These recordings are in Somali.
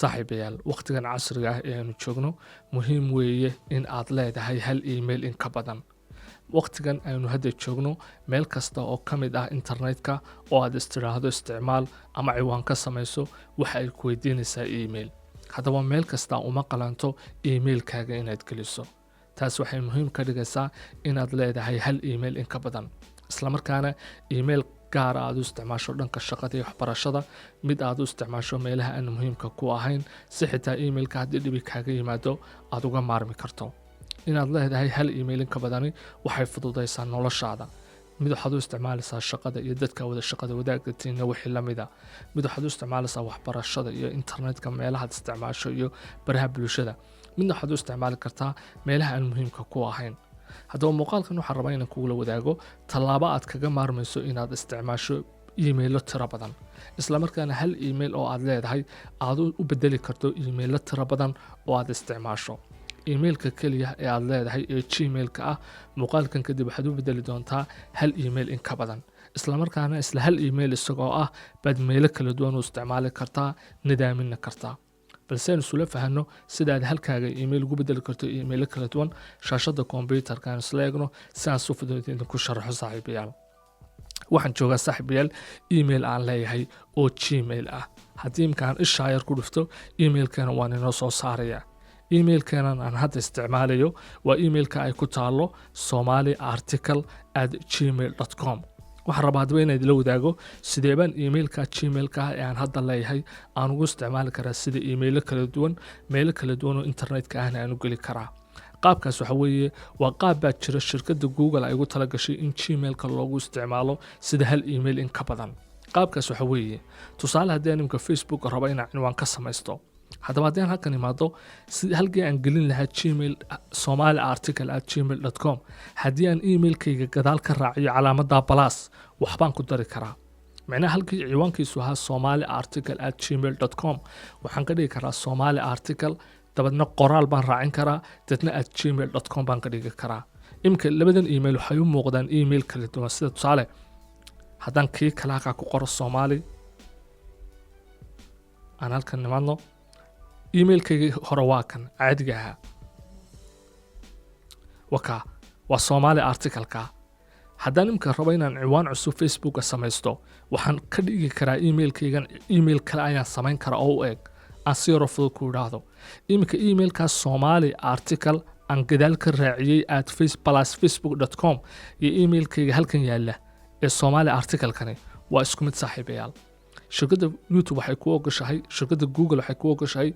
saaxiibayaal waqtigan casriga ah ee aanu joogno muhiim weeye in aad leedahay hal email in ka badan. waqtigan aynu hadda joogno meel kasta oo ka mid ah internetka oo aad istiraahdo isticmaal ama ciwaan ka samayso waxa ay ku weydiinaysaa email. haddaba meel kasta uma qalanto emailkaaga inaad geliso. taas waxay muhiim ka dhigaysaa inaad leedahay hal email in ka badan, isla markaana email gaar aad u isticmaasho dhanka shaqada iyo waxbarashada, mid aad u isticmaasho meelaha aan muhiimka ku ahayn, si xitaa emailka haddii dhibi kaaga yimaado aad uga maarmi karto. inaad leedahay hal email in ka badani waxay fududaysaa noloshaada. mid waxaad u isticmaalaysaa shaqada iyo dadka wada shaqada wadaagatiina wixii la mid ah. mid waxaad u isticmaalaysaa waxbarashada iyo internetka meelahaad isticmaasho iyo baraha bulshada. midna waxaad u isticmaali kartaa meelaha aan muhiimka ku ahayn. haddaba muuqaalkan waxaan rabaa inaan kugula wadaago tallaabo aad kaga maarmayso inaad isticmaasho emailo tiro badan, isla markaana hal email oo aad leedahay aad u bedeli karto emailo tiro badan oo aad isticmaasho. emailka keliya ee aad leedahay ee gmailka ah, muuqaalkan kadib waxaad u bedeli doontaa hal email in ka badan, isla markaana isla hal email isagoo ah baad meelo kala duwan u isticmaali kartaa, nidaamina kartaa. balse aynu isula fahanno sidaad halkaaga email ugu bedeli karto emailo kala duwan, shaashada kombyuutarka aan isla eegno si aan si fudud idinku sharaxo saaxiibayaal. waxaan joogaa saaxiibayaal email aan leeyahay oo gmail ah. haddii imkaan ishaa yar ku dhufto emailkeena waan inoo soo saaraya. emailkeenan aan hadda isticmaalayo waa emailka ay ku taalo somaliarticle@gmail.com. waxaan rabaa haddaba inaad la wadaago sidee baan emailka gmailka ee aan hadda leeyahay aan ugu isticmaali karaa sida emailo kala duwan, meelo kala duwan oo internetka ahna aan u geli karaa. qaabkaas waxa weeye waa qaab baa jira shirkadda Google ay ugu talagashay in gmailka loogu isticmaalo sida hal email in ka badan. qaabkaas waxa weeye tusaale haddii aan imka Facebook rabo inaan cinwaan ka samaysto, haddaba haddii aan halkan imaado halkii aan gelin lahaa gmail somaliarticle@gmail.com, haddii aan emailkayga gadaal ka raaciyo calaamadda plus waxbaan ku dari karaa. macnaha halkii ciwaankiisu ahaa somaliarticle@gmail.com waxaan ka dhigi karaa somaliarticle, dabadna qoraal baan raacin karaa, dadna @gmail.com baan ka dhigi karaa. imka labadan email waxay u muuqdaan email kala duwan. sida tusaale haddaan kii kale halkaa ku qoro Somali, aan halkan nimaadno emailkayga hore waa kan caadiga ahaa, waa Somali article-ka. haddaan imka rabo inaan ciwaan cusub Facebooka samaysto, waxaan ka dhigi karaa emailkaygan email kale ayaan samayn karaa oo u eg aan si yaro fudud ku idhaahdo. imika emailkaas Somali article aan gadaal ka raaciyey @facebook.com iyo emailkayga halkan yaalla ee Somali article-kani waa isku mid saaxiibayaal. shirkadda YouTube waxay ku ogashahay, shirkadda Google waxay ku ogashahay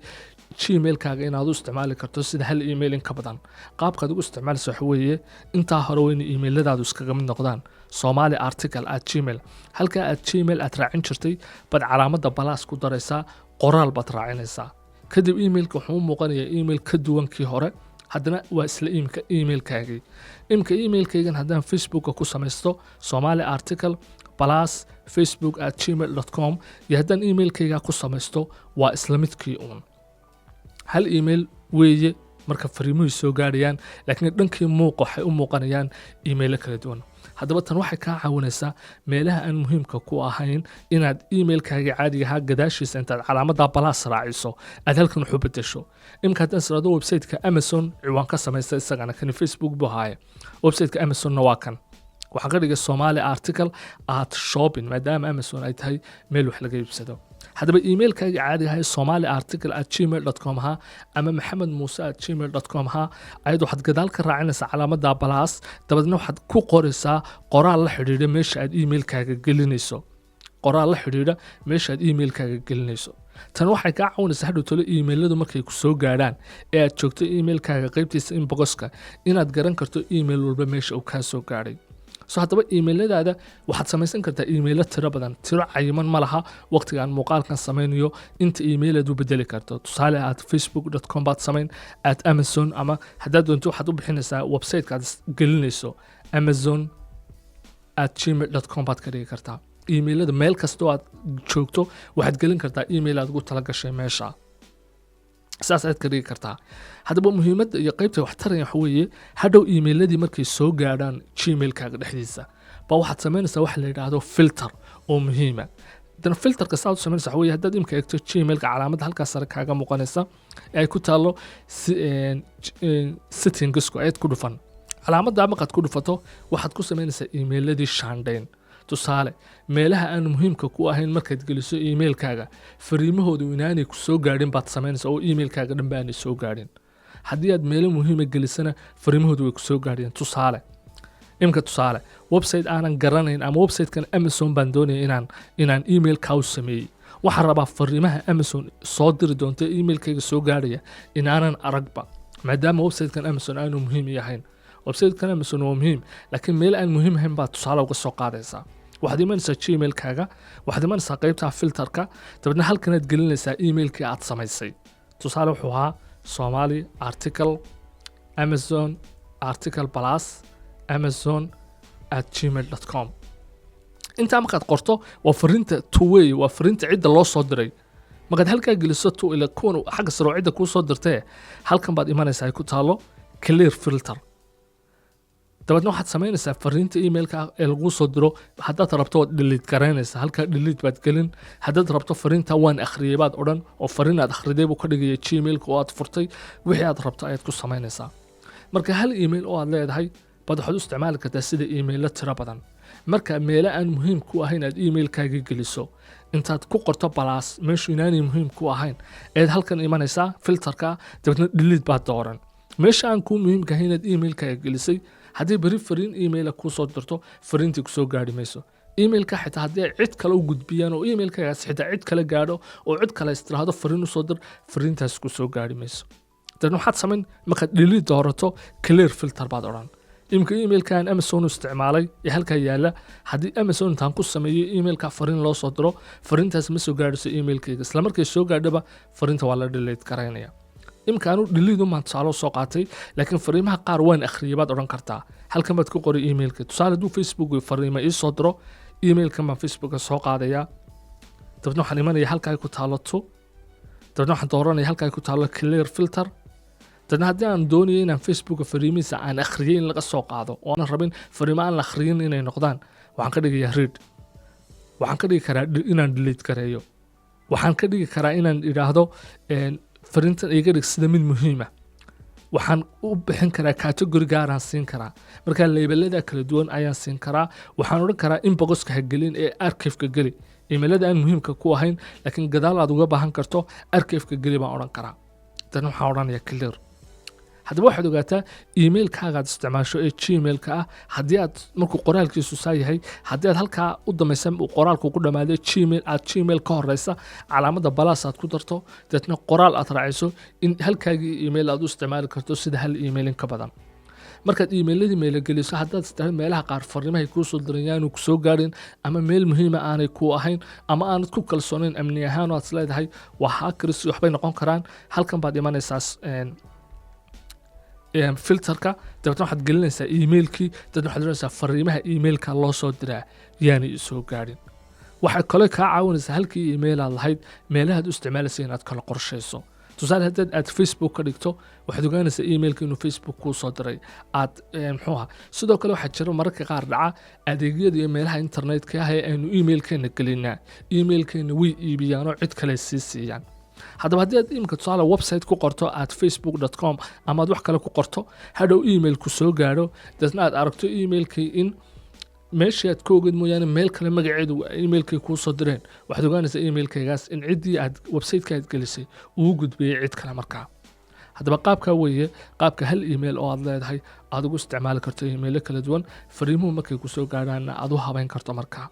gmailkaaga inaad u isticmaali karto sida hal email in ka badan. qaabkaad ugu isticmaalayso waxa weeye intaa hore weyna emailadaadu iskaga mid noqdaan somaliarticle@gmail. halkaa aad gmail aad raacin jirtay baad calaamadda plus ku daraysaa, qoraal baad raacinaysaa. kadib emailka wuxuu u muuqanayaa email ka duwan kii hore, haddana waa isla emailkaagii. imka emailkaygan haddaan Facebooka ku samaysto somaliarticle plus facebook@gmail.com iyo haddaan emailkayga ku samaysto waa isla midkii uun. hal email weeye marka fariimuhu soo gaarayaan, laakiin dhankii muuqa waxay u muuqanayaan emailo kala duwan. haddaba tan waxay kaa caawinaysaa meelaha aan muhiimka ku ahayn inaad emailkaaga caadiga ahaa gadaashiisa intaad calaamadda plus raaciso aad halkan wax u bedesho. imka haddaan siraado websiteka Amazon ciwaan ka samaysta, isagana kan Facebook buu haaye. websiteka Amazonna waa kan, waxaan ka dhigay somali@shopping maadaama Amazon ay tahay meel wax laga iibsado. haddaba emailkaaga caadiga ahaa somaliarticle@gmail.com ha ama maxamedmuuse@gmail.com ha ayad waxaad gadaal ka raacinaysaa calaamadda plus, dabadna waxaad ku qoraysaa qoraal la xidhiidha meesha aad emailkaaga gelinayso. tan waxay kaa caawinaysaa hadhow tolo emailadu markay ku soo gaadhaan ee aad joogto emailkaaga qaybtiisa inboxka inaad garan karto email walba meesha uu kaa soo gaadhay. haddaba emailadaada waxaad samaysan kartaa emailo tiro badan, tiro cayiman ma laha. waqtiga aan muuqaalkan samaynayo inta email aad u bedeli karto, tusaale @facebook.com baad samayn, @Amazon, ama haddaad doonto waxaad u bixinaysaa websiteka aad gelinayso amazon@gmail.com baad ka dhigi kartaa. emailada meel kastoo aad joogto waxaad gelin kartaa email aad ugu talagashay meesha. saas aad ka dhigi kartaa. haddaba muhiimadda iyo qaybta waxtaraya waxa weeye hadhow emailadii markay soo gaadhaan gmailkaaga dhexdiisa ba waxaad samaynaysaa wax la yidhaahdo filter oo muhiima. dan filterka saad u samaynaysa waxa weeye haddaad imika eegto gmailka calaamadda halkaas sare kaaga muuqanaysa ee ay ku taallo settingsku ayaad ku dhufan calaamadda markaad ku dhufato waxaad ku samaynaysaa iimailadii shaandhayn tusaale meelaha aan muhiimka ku ahayn markaad geliso iimailkaaga fariimahoodu inaanay ku soo gaadhin baad samaynaysaa oo iimailkaaga dhan baanay soo gaadhin haddii aad meelo muhiima gelisana fariimahoodu way ku soo gaadheen tusaale website aanan garanayn ama websitekan Amazon baan doonaya inaan emailka u sameeyay waxaan rabaa fariimaha Amazon soo diri doonta emailkayga soo gaadhaya inaanan aragba maadaama websitekan Amazon aanu muhiim yahayn websitekan Amazon waa muhiim laakiin meel aan muhiim ahayn baad tusaale uga soo qaadaysaa waxaad imanaysaa gmailkaaga waxaad imanaysaa qaybta filterka dabadna halkanaad gelinaysaa emailkii aad samaysay tusaale wuxuu ahaa Somali article Amazon article plus amazon@gmail.com inta markaad qorto waa fariinta two-way waa fariinta cidda loo soo diray markaad halkaa geliso to ila kuwan xagga sare cidda kuu soo dirtee halkan baad imanaysaa ay ku taalo clear filter dabadna waxaad samaynaysaa fariinta emailka ee lagu soo diro haddaad rabto waad delete garaynaysaa halkaa delete baad gelin haddaad rabto fariinta waan akhriyay baad odhan oo fariin aad akhriday buu ka dhigaya gmailka oo aad furtay wixii aad rabto ayaad ku samaynaysaa marka hal email oo aad leedahay baad waxaad u isticmaali kartaa sida email tiro badan marka meelo aan muhiim ku ahayn aad emailkaaga geliso intaad ku qorto balaas meeshu inaanay muhiim ku ahayn eed halkan imanaysaa filterka dabadna delete baad dooran meesha aan ku muhiimka ahayn aad emailkaaga gelisay haddii bari fariin emaila kuu soo dirto fariintii kusoo gaadhi mayso emailka xitaa haddii ay cid kale u gudbiyaan oo emailkaagaas xitaa cid kale gaadho oo cid kale istiraahdo fariin usoo dir fariintaas kusoo gaadhi mayso dan waxaad samayn markaad delete doorato clear filter baad odhan imka emailkan Amazon isticmaalay ee halka yaala hadii Amazon intaan ku sameeyay emailka fariin loo soo diro fariintaas ma soo gaadhiso emailkayga isla markay soo gaadhaba fariinta waa la delete garaynaya imkaanu delete uma taalo soo qaatay laakiin fariimaha qaar waan akhriyay baad oran kartaa halkan baad ku qori emailka tusaale duu Facebook fariima ii soo diro emailka ma Facebook soo qaadaya dabadna waxaan imanaya halka ay ku taalo dabadna waxaan dooranaya halka ay ku taalo clear filter dadna haddii aan doonayo inaan Facebook fariimihiisa aan akhriyay in laga soo qaado oo aan rabin fariimo aan la akhriyin inay noqdaan waxaan ka dhigayaa read waxaan ka dhigi karaa inaan delete gareeyo waxaan ka dhigi karaa inaan idhaahdo fariintan iga dhig sida mid muhiima waxaan u bixin karaa category gaaraan siin karaa marka labelada kala duwan ayaan siin karaa waxaan oran karaa inboxka ha gelin ee archive-ka geli emailada aan muhiimka ku ahayn laakiin gadaal aad uga baahan karto archive-ka geli baan oran karaa dan waxaan oranayaa clear haddaba waxaad ogaataa emailkaaga aad isticmaasho ee gmailka ah haddii aad markuu qoraalkiisu saa yahay haddii aad halkaa u damaysan uu qoraalku ku dhamaaday gmail ka horeysa calaamadda balaas aad ku darto deetna qoraal aad raaciso in halkaagii email aad u isticmaali karto sida hal email in ka badan markaad emailadii meelageliso haddaad isticmaal meelaha qaar fariimahay kuu soo dirayaan ku soo gaadhin ama meel muhiima aanay ku ahayn ama aanad ku kalsoonayn amni ahaan oo aad leedahay waa hackers waxbay noqon karaan halkan baad imanaysaa filterka dabadna waxaad gelinaysaa emailkii dadna waxaad oranaysaa fariimaha emailka loo soo diraa yaanay soo gaadhin waxay kale kaa caawinaysaa halkii email aad lahayd meelahaad u isticmaalaysa inaad kala qorshayso tusaale haddaad aad Facebook ka dhigto waxaad ogaanaysaa emailka inuu Facebook kuu soo diray aad muxuu ahaa sidoo kale waxaa jira mararka qaar dhaca adeegyada iyo meelaha internetka ah ee aynu emailkeena gelinaa emailkeena way iibiyaanoo cid kale sii siiyaan haddaba haddii aad imika tusaale website ku qorto @facebook.com ama aad wax kale ku qorto hadhow email ku soo gaadho dadna aad aragto emailkii in meeshii aad ka ogeed mooyaane meel kale magaceedu emailkii kuu soo direen waxaad ogaanaysaa emailkaygaas in ciddii aad websiteka aad gelisay uu gudbiyey cid kale markaa haddaba qaabkaa weeye qaabka hal email oo aad leedahay aad ugu isticmaali karto emailo kala duwan fariimuhu markay ku soo gaadhaanna aad u habayn karto markaa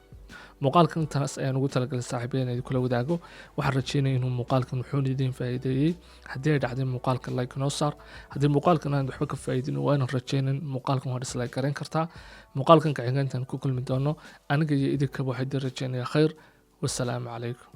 muuqaalkan taas ayaan ugu talagalay saaxiibayna idin kula wadaago waxaan rajeynaya inuu muuqaalkan wuxuu idin faa'iideeyay haddii ay dhacday muuqaalka like noo saar haddii muuqaalkan aan waxba ka faa'iidin waa inaan rajeynin muuqaalkan waa dislike garan kartaa muuqaalkan ka xiga intaan ku kulmi doono aniga iyo idinkaba waxaan idin rajeynayaa khayr wassalaamu calaykum